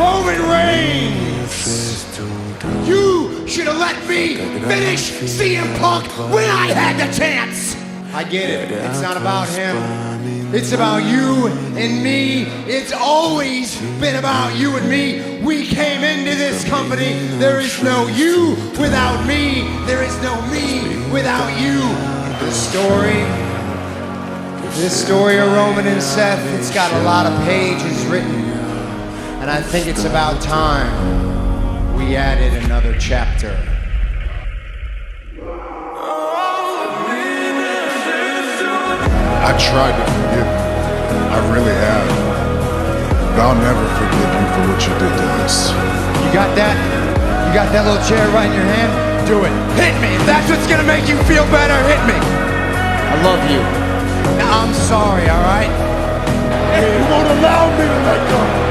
Roman Reigns. You should have let me finish CM Punk when I had the chance. I get it. It's not about him. It's about you and me. It's always been about you and me. We came into this company. There is no you without me. There is no me without you. This story of Roman and Seth, it's got a lot of pages written. And I think it's about time we added another chapter. I tried to forgive you. I really have. But I'll never forgive you for what you did to us. You got that? You got that little chair right in your hand? Do it. Hit me. If that's what's gonna make you feel better, hit me. I love you. I'm sorry, all right? You won't allow me to let go.